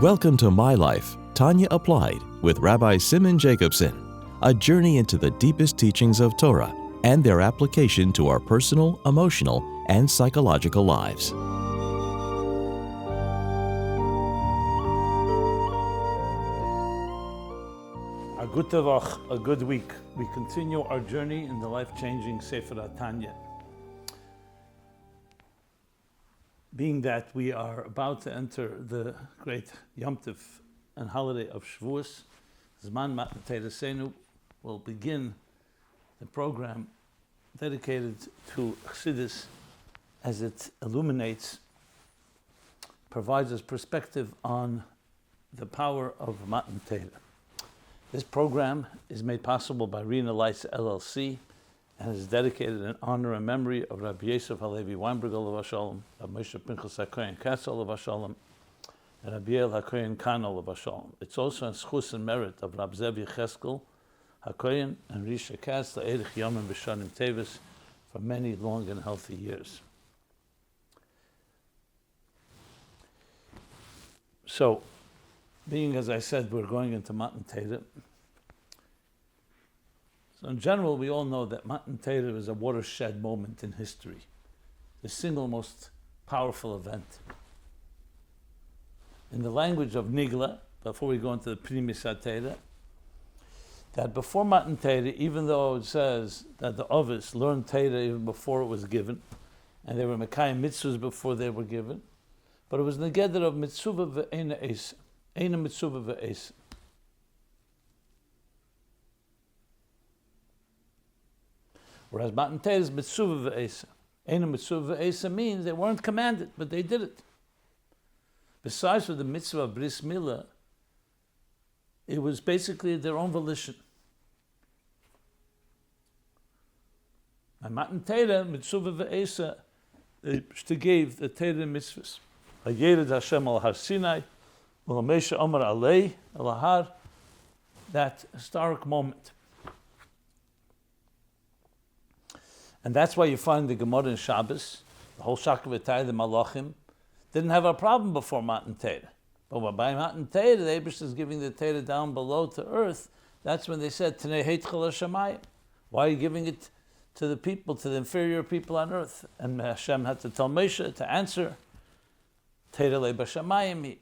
Welcome to My Life, Tanya Applied with Rabbi Simon Jacobson, a journey into the deepest teachings of Torah and their application to our personal, emotional, and psychological lives. A good tavach, a good week. We continue our journey in the life-changing Sefer Tanya. Being that we are about to enter the great Yom Tov and holiday of Shavuos, Zman Mattan Teresenu will begin the program dedicated to Chassidus as it illuminates, provides us perspective on the power of Mattan Torah. This program is made possible by Rena Lights LLC and is dedicated in honor and memory of Rabbi Yosef Halevi Weinberg Olav Shalom, Rabbi Moshe Pinchas HaKohen Katz Olav Shalom, and Rabbi Yael HaKohen Khan Olav Shalom. It's also in schus and merit of Rabbi Zev Yecheskel HaKohen and Risha Katz La'erich Yomim B'Shanim Tevis for many long and healthy years. So, being as I said, we're going into Mattan Torah. So in general, we all know that Mattan Torah is a watershed moment in history, the single most powerful event. In the language of Nigla, before we go into the Primis HaTorah, that before Mattan Torah, even though it says that the Ovis learned Torah even before it was given, and they were Mekayim mitzvahs before they were given, but it was in the gather of mitzvah ve'ena eisa, eina mitzvah ve'esa. Whereas Mattan Torah is mitzvah ve'esa. Eina mitzvah ve'esa means they weren't commanded, but they did it. Besides for the mitzvah of bris milah, it was basically their own volition. And Mattan Torah, mitzvah ve'esa, they gave the Torah mitzvahs. Vayered Hashem al har Sinai, Moshe Omer alei al har, that historic moment. And that's why you find the Gemara in Shabbos, the whole Shakavitai, the Malachim, didn't have a problem before Mattan Torah. But by Mattan Torah, the Eibush is giving the Torah down below to earth. That's when they said, Tnei heitzchel hashamayim. Why are you giving it to the people, to the inferior people on earth? And Hashem had to tell Moshe to answer, Torah le b'shamayim.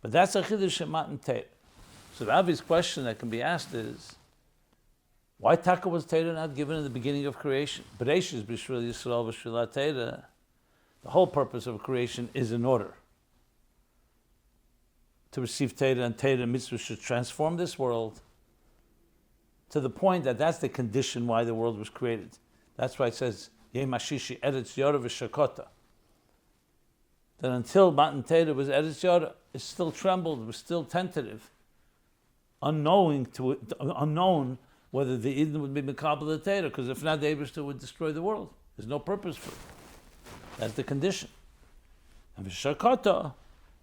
But that's a chiddush in Mattan Torah. So the obvious question that can be asked is, why Taka was Torah not given in the beginning of creation? Bereshis b'shvil Yisrael v'shvil Torah. The whole purpose of creation is in order to receive Torah, and Torah mitzvah should transform this world to the point that that's the condition why the world was created. That's why it says, Yem Hashishi Eretz Yorah v'Shakota. That until Mattan Torah was Eretz Yorah, it still trembled, it was still tentative, unknown whether the Eden would be Mekabel the Torah, because if not, the Eibishter would destroy the world. There's no purpose for it. That's the condition. And V'Shakota,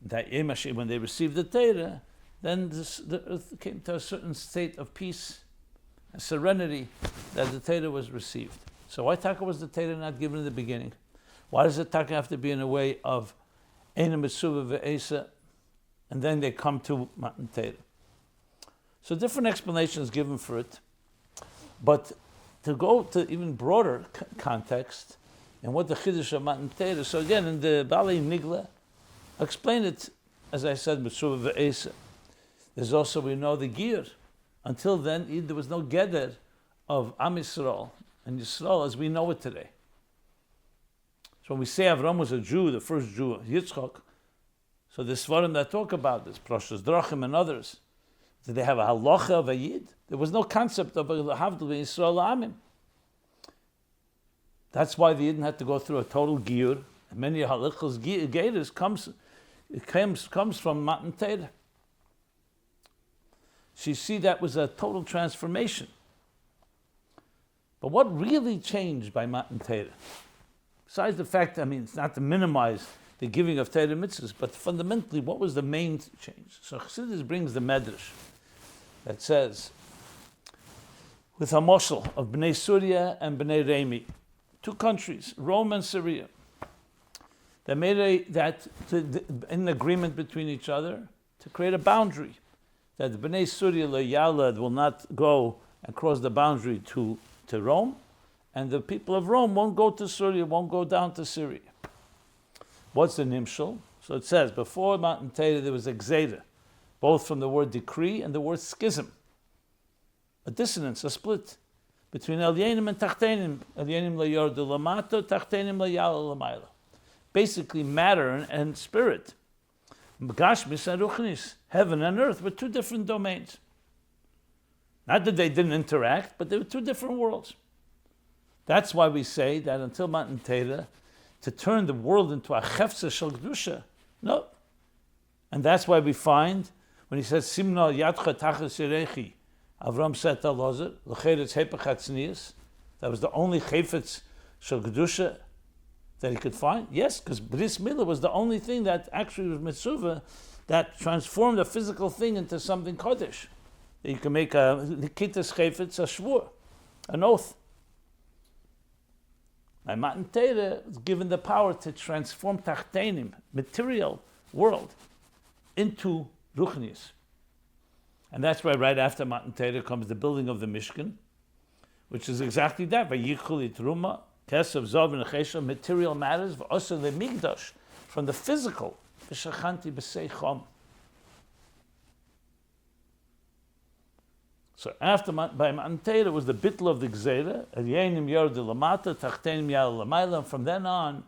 that when they received the Torah, then the earth came to a certain state of peace and serenity that the Torah was received. So why Taka was the Torah not given in the beginning? Why does the Taka have to be in a way of Eina Mitzvah Ve'esa, and then they come to Mattan Torah? So different explanations given for it. But to go to even broader context, and what the Chiddush of Mattan Torah, so again, in the Balei Nigla, explain it, as I said, Mitzvah Ve'esa. There's also, we know, the Giyur. Until then, there was no Geder of Am Yisrael and Yisrael as we know it today. So when we say Avram was a Jew, the first Jew, Yitzchak, so the Svarim that talk about this, Proshas Drachim and others, did they have a halacha of a Yid? There was no concept of a Havdil Yisrael Amim. That's why the Yidden had to go through a total Giyur. And many halachas Geiras comes from Mattan Torah. So you see, that was a total transformation. But what really changed by Mattan Torah? Besides the fact, it's not to minimize the giving of Torah mitzvahs, but fundamentally, what was the main change? So Chassidus brings the Medrash that says, with a moshel of Bnei Surya and Bnei Remi, two countries, Rome and Syria. They made in agreement between each other to create a boundary, that the Bnei Surya Yalad will not go and cross the boundary to Rome, and the people of Rome won't go to Syria, won't go down to Syria. What's the nimshal? So it says, before Matan Torah there was a gzeira, both from the word decree and the word schism. A dissonance, a split between Elyenim and Tachtenim. Elyenim layordu lamato, Tachtenim layala lamayla. Basically matter and spirit. Gashmis and Ruchnis, heaven and earth, were two different domains. Not that they didn't interact, but they were two different worlds. That's why we say that until Matan Torah, to turn the world into a chefza shel kedusha, no. And that's why we find, when he says, Simna yadcha tachas yirechi, Avram said to Elazar, l'cheretz hepech hatznius, that was the only chefetz shel kedusha that he could find? Yes, because Bris Milah was the only thing that actually was mitzvah that transformed a physical thing into something kodesh. You can make a Nikitas Chayfetz, a shvur, an oath. And Matan Torah is given the power to transform Tachtenim, material world, into Ruchnius. And that's why right after Matan Torah comes the building of the Mishkan, which is exactly that. Vayichul Truma, Kesef, Zav, and Chesha, material matters, V'osel leMikdash, from the physical, V'shachanti b'sei chom. So after by Matan Torah was the bittul of the gzeira, Elyenim yordu lamata, Tachtenim yala lamayla, and from then on,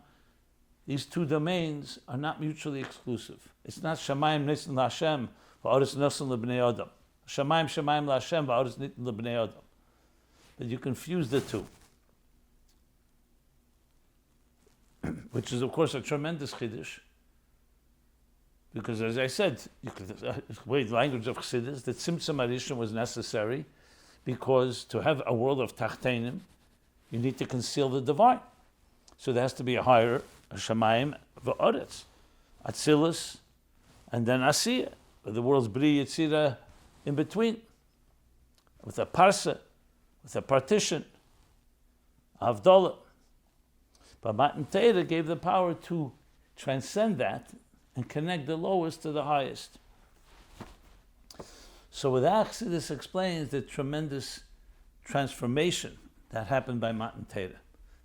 these two domains are not mutually exclusive. It's not Shamayim nitzn laHashem, v'aretz nitzn lebnei Adam. Shamayim laHashem, v'aretz nitzn lebnei Adam. But you confuse the two. Which is, of course, a tremendous chiddush. Because, as I said, the language of Chassidus, that Tzimtzum Arishon was necessary because to have a world of Tachtenim, you need to conceal the divine. So there has to be a higher, a Shamayim, v'aretz, Atzilus, and then Asiyah, the world's Bri Yitzira in between, with a Parsa, with a partition, Havdalah. But Matan Torah gave the power to transcend that and connect the lowest to the highest. So with that, Chassidus explains the tremendous transformation that happened by Matan Torah.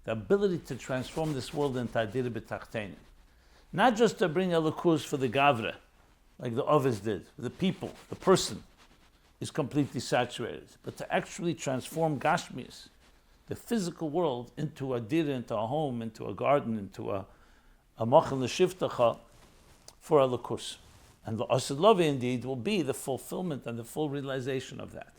The ability to transform this world into Adira B'Tachtenim. Not just to bring a Elokus for the Gavra, like the Ovis did, the people, the person is completely saturated, but to actually transform Gashmias, the physical world, into a Dira, into a home, into a garden, into a Machal Neshivtacha, for a Elokus. And the Asad Lavi indeed will be the fulfillment and the full realization of that.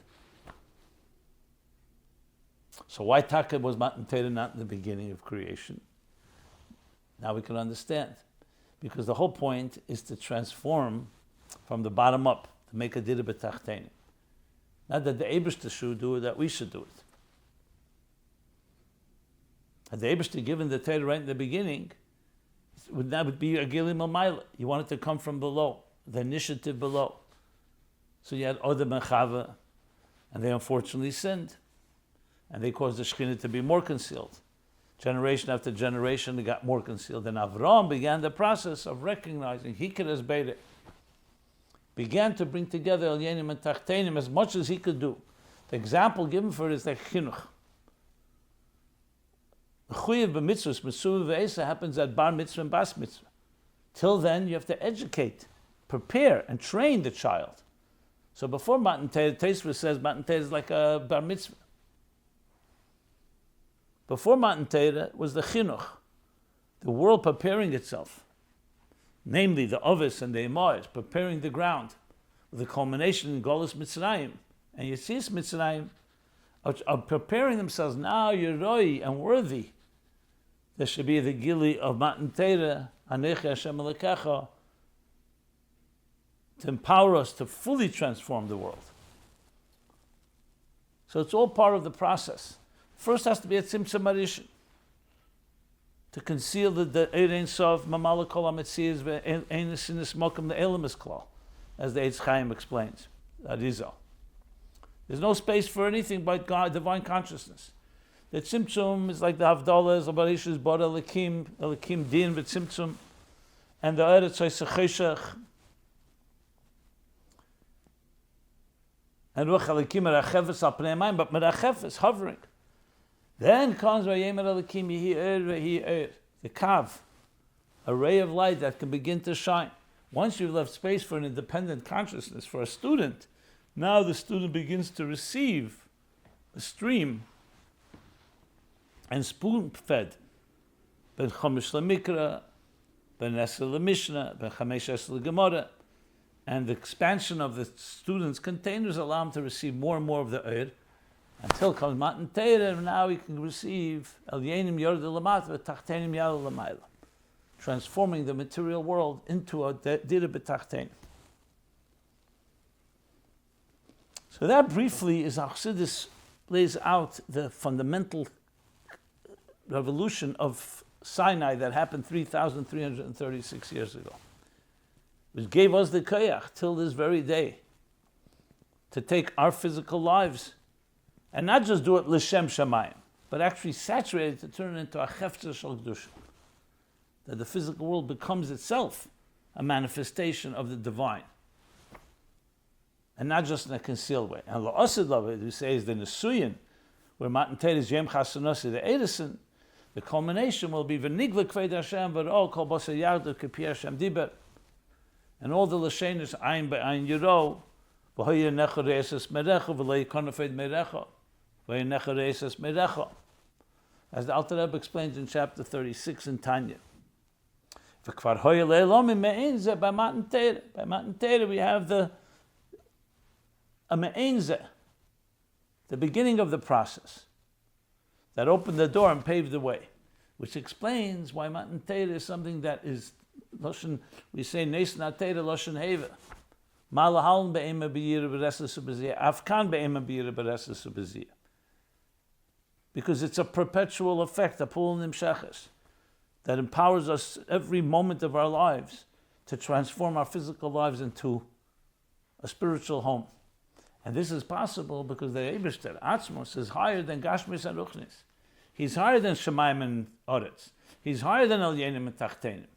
So why Taka was Matan Torah not in the beginning of creation? Now we can understand. Because the whole point is to transform from the bottom up, to make a Dira B'Tachtenim. Not that the Eibishter should do it, that we should do it. Had the Eibishter given the Torah right in the beginning, that would be a Gilim Amayla. You want it to come from below, the initiative below. So you had Adam and Chava, and they unfortunately sinned. And they caused the Shekhinah to be more concealed. Generation after generation, they got more concealed. And Avraham began the process of recognizing Hikar as Beireh. Began to bring together Elyenim and Tachtenim as much as he could do. The example given for it is like Chinuch. The Chuyev b'mitzvahs, Mitzvah v'Esa, happens at Bar Mitzvah and Bas Mitzvah. Till then, you have to educate, prepare, and train the child. So before Matan Torah, Tosfos says Matan Torah is like a Bar Mitzvah. Before Matan Torah was the Chinuch, the world preparing itself. Namely, the Ovis and the Emais, preparing the ground. With the culmination in Golus Mitzrayim. And Yitzis Mitzrayim are preparing themselves now, Yeroi and worthy. There should be the Gili of Matan Torah, Anecha Hashem Elokecha, to empower us to fully transform the world. So it's all part of the process. First has to be a Tzimtzum Arishon, to conceal the Ein Sof, Mamala Kol HaMetzias, Ein Sinis Mokum, the Elamis Klal, as the Eitz Chaim explains, Arizal. There's no space for anything but God, divine consciousness. The Tzimtzum is like the Havdalah, Zabarish's Bar Elikim Din, but Tzimtzum and the Eretz Cheshach, and Ruach Elikim merachefes al pnei mayim, but merachefes, hovering. Then comes Vayemer Elikim Yehi Eir Vehi Eir, the kav, a ray of light that can begin to shine. Once you've left space for an independent consciousness, for a student, now the student begins to receive a stream and spoon-fed. Ben Chomish LaMikra, Ben Esel LaMishnah, Ben Chamesh Esel LaGemara, and the expansion of the student's containers allow him to receive more and more of the Eir, until comes Mattan Torah, and now he can receive El Yenim Yord Lamata, Tachtenim Yal Lamayla, transforming the material world into a Dira B'Tachtenim. So that briefly is how Chassidus lays out the fundamental revolution of Sinai that happened 3,336 years ago, which gave us the koyach till this very day to take our physical lives and not just do it l'shem shamayim, but actually saturate it to turn it into a chefzer shel kedusha, that the physical world becomes itself a manifestation of the divine, and not just in a concealed way. And la'asid laved, who says the nesuyin, where Mattan Torah is Yem Chassidus, the Edison, the culmination will be v'nigla kved Hashem v'ro kol basa yardu k'pi Hashem diber, and all the l'shenis ayin be'ayin yiro v'hoyer necha re'eses merecha v'lei konafed merecha v'hoyer necha re'eses merecha, as the Alter Rebbe explains in chapter 36 in Tanya. V'kvar hoyer le'elomi me'ein zeh by Mattan Torah. By Mattan Torah we have a me'ein zeh, the beginning of the process that opened the door and paved the way, which explains why Mattan Torah is something that is Loshen, we say Nes Na Torah Loshen Heva. Malahaln be'ema b'yira b'resas u'b'ziyah, Afkan be'ema b'yira b'resas u'b'ziyah. Because it's a perpetual effect, a pul nimshachas, that empowers us every moment of our lives to transform our physical lives into a spiritual home. And this is possible because the Eibishter, Atzmos, is higher than Gashmis and Ruchnis. He's higher than Shemayim and Oretz. He's higher than El Yenim and Tachtenim.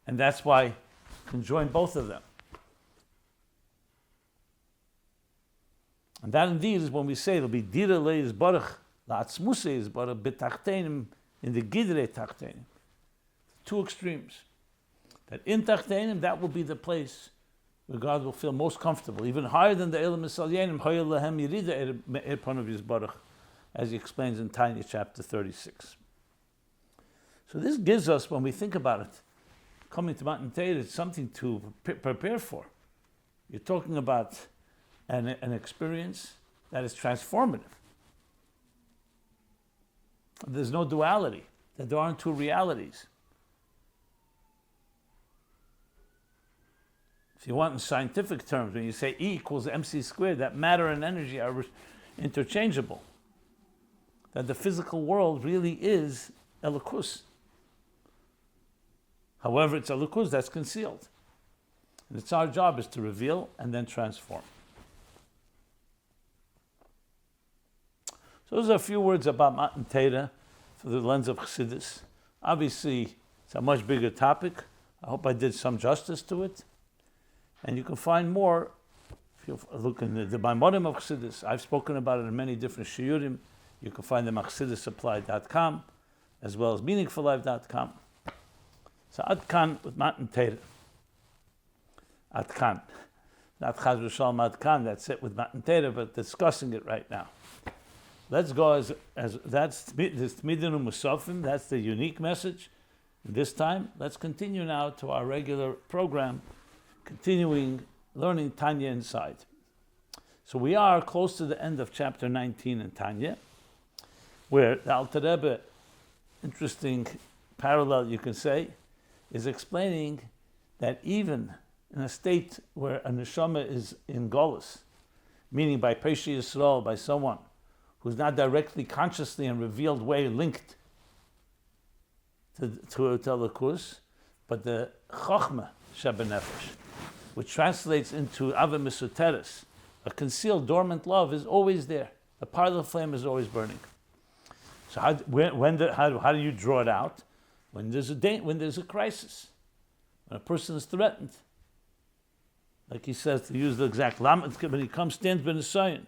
And that's why you can join both of them. And that indeed is when we say it'll be Dira Leis Baruch, La'atzmus is Baruch, B'Tachtenim, in the Gidre Tachtenim. Two extremes. That in Tachtenim, that will be the place where God will feel most comfortable, even higher than the Elam Esalyenim, Hoyer Lahem Yerida Erpanav Yisbarach, as he explains in Tanya chapter 36. So this gives us, when we think about it, coming to Mattan Torah, it's something to prepare for. You're talking about an experience that is transformative. There's no duality, that there aren't two realities. If you want in scientific terms, when you say E equals mc squared, that matter and energy are interchangeable. That the physical world really is elikus. However, it's elikus that's concealed. And it's our job is to reveal and then transform. So those are a few words about Mattan Torah through the lens of Chassidus. Obviously, it's a much bigger topic. I hope I did some justice to it. And you can find more if you look in the Maimonim of Chassidus. I've spoken about it in many different shiurim. You can find them at ChassidusApplied.com as well as meaningfullife.com. So Adkan with Mattan Torah. Adkan. Not Chaz v'Shalom Adkan, that's it with Mattan Torah, but discussing it right now. Let's go as that's this Tmidinu Musafim, that's the unique message. This time, let's continue now to our regular program, continuing learning Tanya inside. So we are close to the end of chapter 19 in Tanya, where the Alter Rebbe, interesting parallel you can say, is explaining that even in a state where a neshama is in golus, meaning by Pesha Yisrael, by someone who's not directly, consciously, in revealed way linked to Elikus, but the Chochma Shebenefesh, which translates into Ava Misuteres, a concealed, dormant love is always there. The part of the flame is always burning. So how do you draw it out? When there's a crisis. When a person is threatened, like he says, to use the exact lamed, when he comes, stands by Nisayin.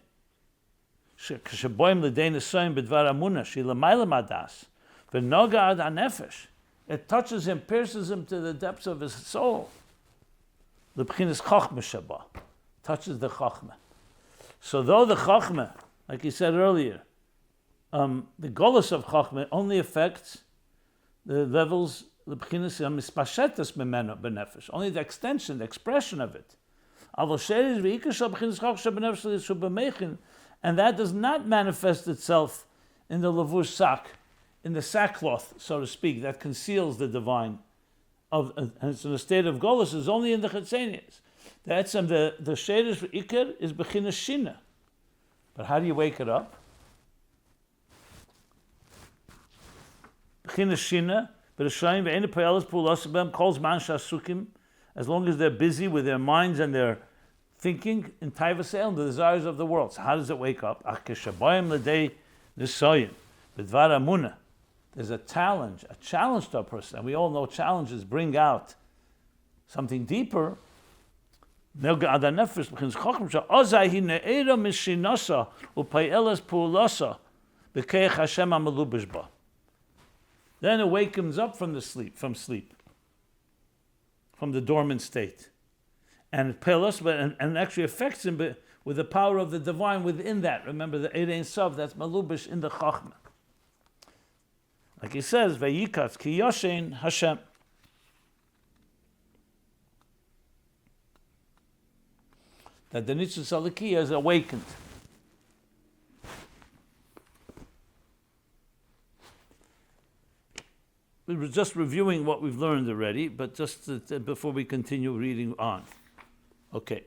Sheboim l'dei Nisayin b'dvar amunah, she l'mayla madas, v'noga ad hanefesh. It touches him, pierces him to the depths of his soul. L'bchinas Chochma sheba, touches the Chochma. So though the Chochma, like he said earlier, the golus of Chochma only affects the levels, l'bchinas mispashetas memeno b'nefesh, only the extension, the expression of it. And that does not manifest itself in the lavush sak, in the sackcloth, so to speak, that conceals the divine. And it's in a state of golus, is only in the chetzenias. That's the shadish for ikar is bechinas shina. But how do you wake it up? Bechinas shina, b'rishayim ve'ena payalas pulasabem calls man shasukim, as long as they're busy with their minds and their thinking in Taivasel, the desires of the world. So how does it wake up? There's a challenge to a person. And we all know challenges bring out something deeper. Then it wakens up from sleep, from the dormant state. And pelos, and actually affects him with the power of the divine within that. Remember the Erein Sof, that's malubish in the Chochma. Like he says, Vayikatz ki yoshein Hashem. That the Nitzvah Salikiya is awakened. We were just reviewing what we've learned already, but just before we continue reading on. Okay.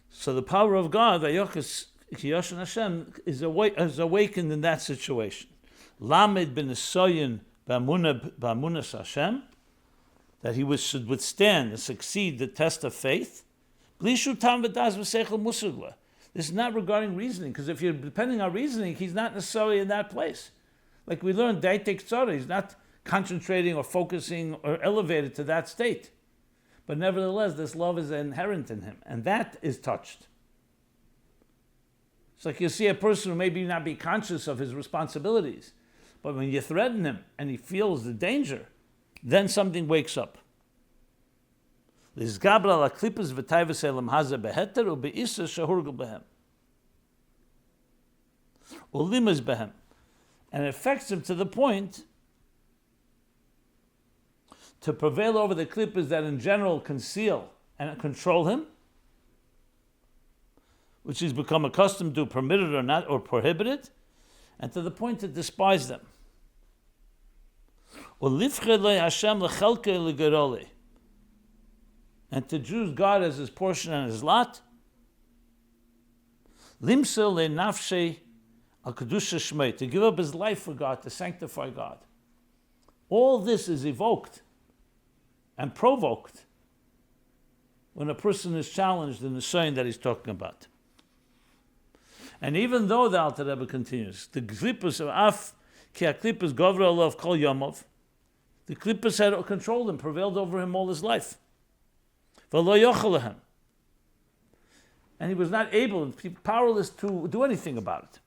So the power of God, Vayochas Kiyoshin Hashem, is awakened in that situation. Lamed ben Esoyin b'amunas Hashem, that he should withstand and succeed the test of faith. This is not regarding reasoning, because if you're depending on reasoning, he's not necessarily in that place. Like we learned, Daitek Tzara, he's not concentrating or focusing or elevated to that state. But nevertheless, this love is inherent in him, and that is touched. It's like you see a person who maybe not be conscious of his responsibilities, but when you threaten him and he feels the danger, then something wakes up. And it affects him to the point to prevail over the klippas that in general conceal and control him, which he's become accustomed to, permitted or not, or prohibited, and to the point to despise them. And to choose God as his portion and his lot. To give up his life for God, to sanctify God. All this is evoked and provoked when a person is challenged in the saying that he's talking about. And even though the Alter Rebbe continues, the klippas of Af, ki ha-klippas govra alav kol yomov, the klippas had controlled him, prevailed over him all his life. V'lo yochel lehem. And he was not able, powerless to do anything about it.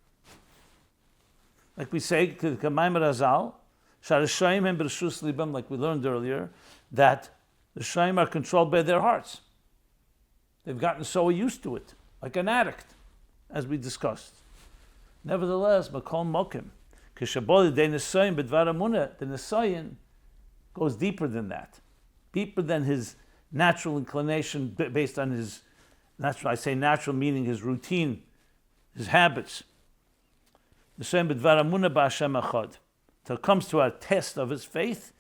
Like we say, K'mayim Razal, Sharashayim hem b'reshus libam, like we learned earlier, that the Shayim are controlled by their hearts. They've gotten so used to it, like an addict, as we discussed. Nevertheless, Makom Mokim, Kishaboli de Nesayim b'dvar amunah, the Nesayim goes deeper than that, deeper than his natural inclination based on his, natural, I say natural meaning his routine, his habits. Nesayim b'dvar amunah b'Hashem echad. Till it comes to a test of his faith,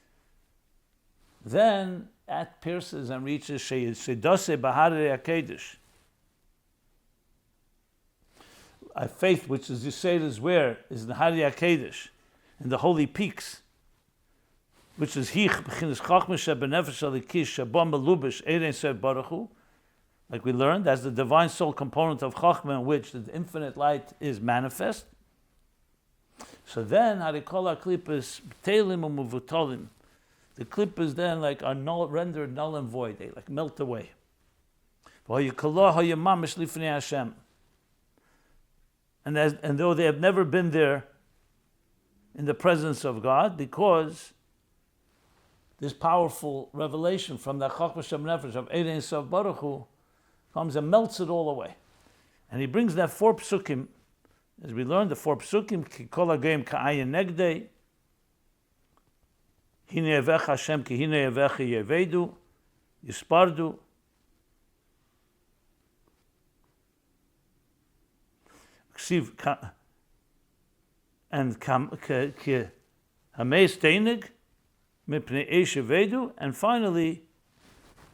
then that pierces and reaches Shedose Bahari HaKedesh. A faith which, as you say, is where? Is the Hari HaKedesh, in the holy peaks, which is Hich, B'chinas Chochma Shebenefesh Alikish Shabam Belubish Erein Sev Baruch Hu, like we learned, as the divine soul component of Chochma in which the infinite light is manifest. So then, harikola klippas telim umuvutolim. The klippas then like are rendered null and void. They like melt away. And though they have never been there in the presence of God, because this powerful revelation from the Chochma Shem Nefesh of Ein Sof Baruch Hu comes and melts it all away. And he brings that 4 psukim, as we learned, the 4 psukim, ki kol hagayim ka'ayin negdei, hine yevecha Hashem ki hine yevecha yevedu, yispardu, and hameis teinig mipnei eish yevedu, and finally,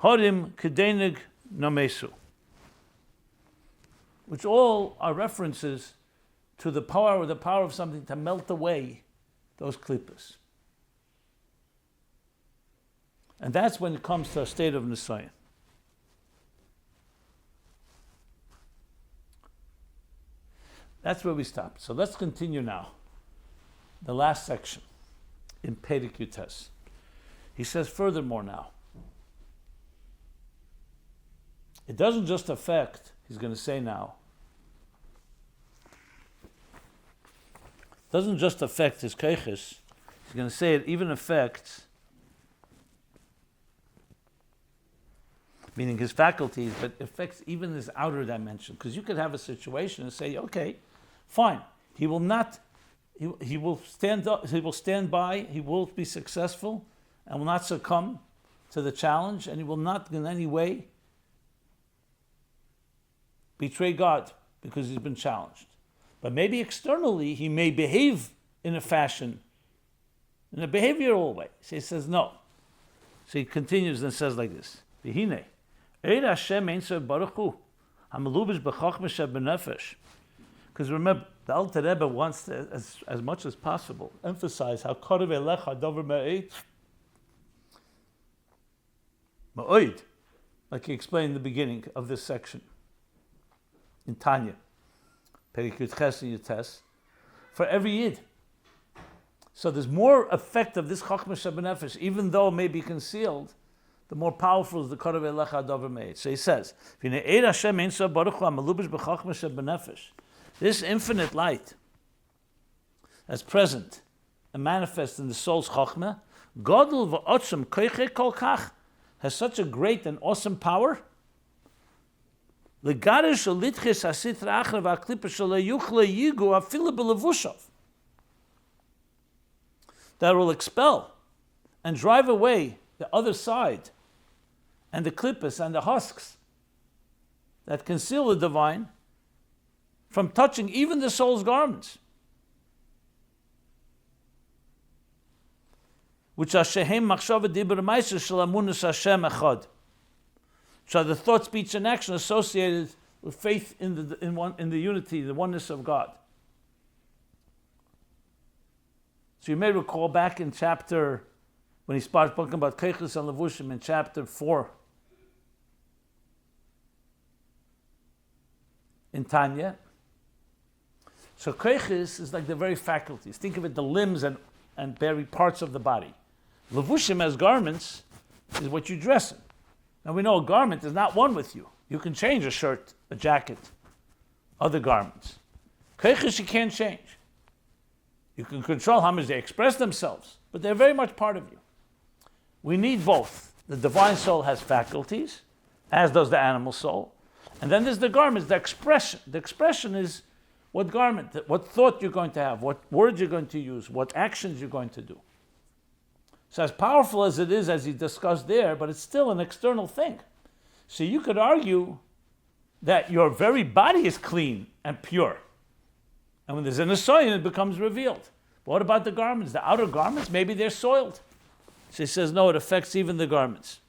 horim kedeinig namesu, which all are references to the power of something to melt away those klippas. And that's when it comes to a state of Nisayan. That's where we stopped. So let's continue now. The last section in Perek Yutes. He says furthermore now, it doesn't just affect, he's going to say now, doesn't just affect his keiches, he's going to say it even affects, meaning his faculties, but affects even his outer dimension. Because you could have a situation and say, okay, fine, he will stand by, he will be successful, and will not succumb to the challenge, and he will not in any way betray God because he's been challenged. But maybe externally he may behave in a fashion, in a behavioral way. So he says no. So he continues and says like this: V'hinei, Eir Hashem ein sof baruch hu, hamelubish b'chochma shebenefesh. Because remember, the Alter Rebbe wants to, as much as possible, emphasize how karev elecha davar ma'od, like he explained in the beginning of this section in Tanya, Perek Yutes, for every Yid. So there's more effect of this Chochma Shebenefesh, even though it may be concealed, the more powerful is the Karev Elecha Dover Meid. So he says, this infinite light that's present and manifest in the soul's Chochma, Godel v'otzim koiche kol kach, has such a great and awesome power, that will expel and drive away the other side and the klippas and the husks that conceal the divine from touching even the soul's garments, which are shehem machshava dibur ma'aser shel amunus Hashem echad, which are the thought, speech, and action associated with faith in the unity, the oneness of God. So you may recall back in chapter, when he started talking about Keiches and Levushim in chapter 4 in Tanya. So Keiches is like the very faculties. Think of it, the limbs and very parts of the body. Levushim as garments is what you dress in. Now we know a garment is not one with you. You can change a shirt, a jacket, other garments. Keiches you can't change. You can control how much they express themselves, but they're very much part of you. We need both. The divine soul has faculties, as does the animal soul. And then there's the garments, the expression. The expression is what garment, what thought you're going to have, what words you're going to use, what actions you're going to do. So as powerful as it is, as he discussed there, but it's still an external thing. So you could argue that your very body is clean and pure. And when there's an asoyin, it becomes revealed. But what about the garments? The outer garments, maybe they're soiled. So he says, no, it affects even the garments.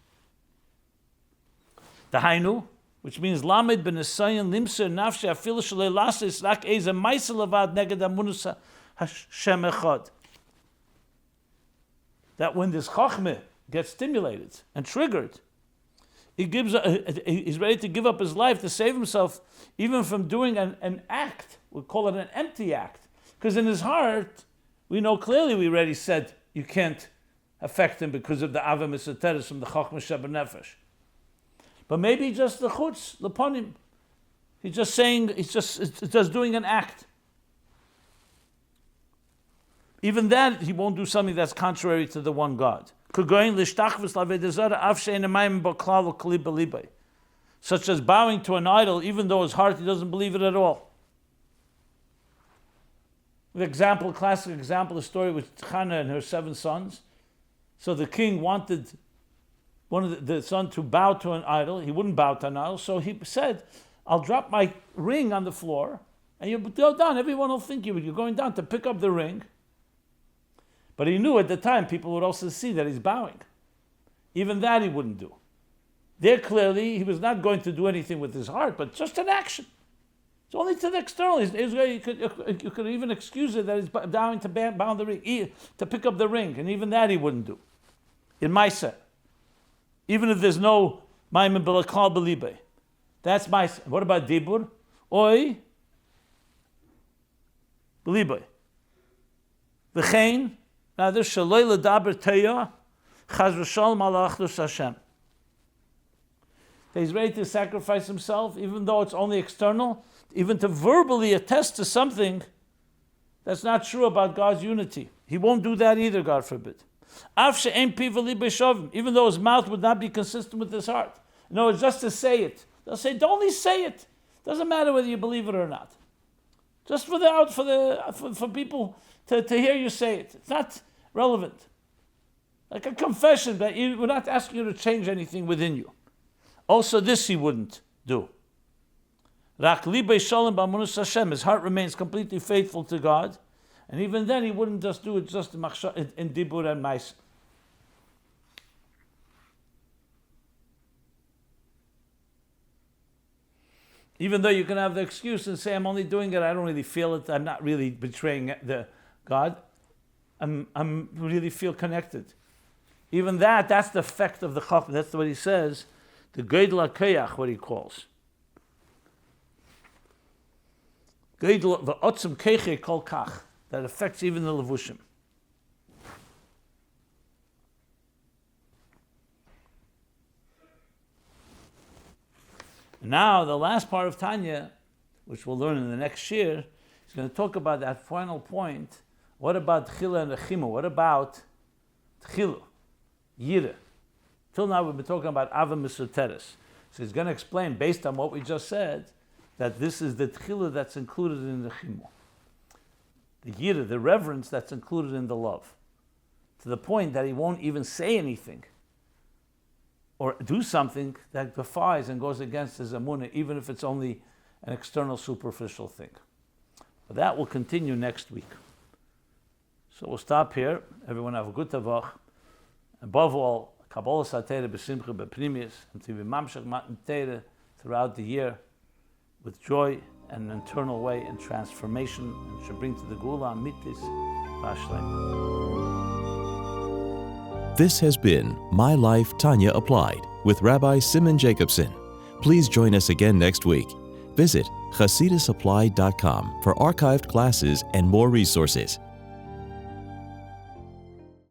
The hainu, which means lamed ben asoyin limser nafshe afilu shalei lasis rak eze maisa levad neged amunus Hashem echad. That when this chochmah gets stimulated and triggered, He's ready to give up his life to save himself, even from doing an act. We call it an empty act. Because in his heart, we know clearly, we already said, you can't affect him because of the Ava Misateres from the Chochma Sheba Nefesh. But maybe just the chutz, Leponim. He's just saying, he's just doing an act. Even that, he won't do something that's contrary to the one God. Such as bowing to an idol, even though his heart, he doesn't believe it at all. The classic example, the story with Chana and her 7 sons. So the king wanted one of the son to bow to an idol. He wouldn't bow to an idol, so he said, I'll drop my ring on the floor, and you go down. Everyone will think you're going down to pick up the ring. But he knew at the time people would also see that he's bowing. Even that he wouldn't do. There clearly, he was not going to do anything with his heart, but just an action. It's only to the external. You could even excuse it that he's bowing to bow the ring, to pick up the ring, and even that he wouldn't do. In my set. Even if there's no Maimin Belakal Belibe. That's my set. What about Dibur? Oi. Belibe. V'chein. Now there's Shaloi L'daber Teya. Chaz V'shalom Ala Achdus Hashem. He's ready to sacrifice himself, even though it's only external, even to verbally attest to something that's not true about God's unity. He won't do that either, God forbid. Even though his mouth would not be consistent with his heart. No, it's just to say it. They'll say, don't only say it. Doesn't matter whether you believe it or not. Just for people to hear you say it. It's not relevant. Like a confession, that we're not asking you to change anything within you. Also, this he wouldn't do. His heart remains completely faithful to God, and even then he wouldn't just do it just in Dibur and Mais. Even though you can have the excuse and say, I'm only doing it, I don't really feel it, I'm not really betraying the God, I'm really feel connected. Even that's the effect of the Chochma. That's what he says. The Geidel HaKeach, what he calls. Geidel v'otzim keiche kol kach. That affects even the levushim. Now, the last part of Tanya, which we'll learn in the next year, is going to talk about that final point. What about Tchila and Rechimu? What about Tchilu, Yira? Till now, we've been talking about Ava Misoteres. So he's going to explain, based on what we just said, that this is the Tchila that's included in the Chimu. The Yira, the reverence that's included in the love. To the point that he won't even say anything or do something that defies and goes against his Amunah, even if it's only an external, superficial thing. But that will continue next week. So we'll stop here. Everyone have a good Tavach. Above all, Kabbalah Satera B'Simcha B'Pnimius, and to be Mamshach Mattan Teira throughout the year with joy and an internal way and transformation, and should bring to the Gula Amitis Vashlem. This has been My Life, Tanya Applied with Rabbi Simon Jacobson. Please join us again next week. Visit ChassidusApplied.com for archived classes and more resources.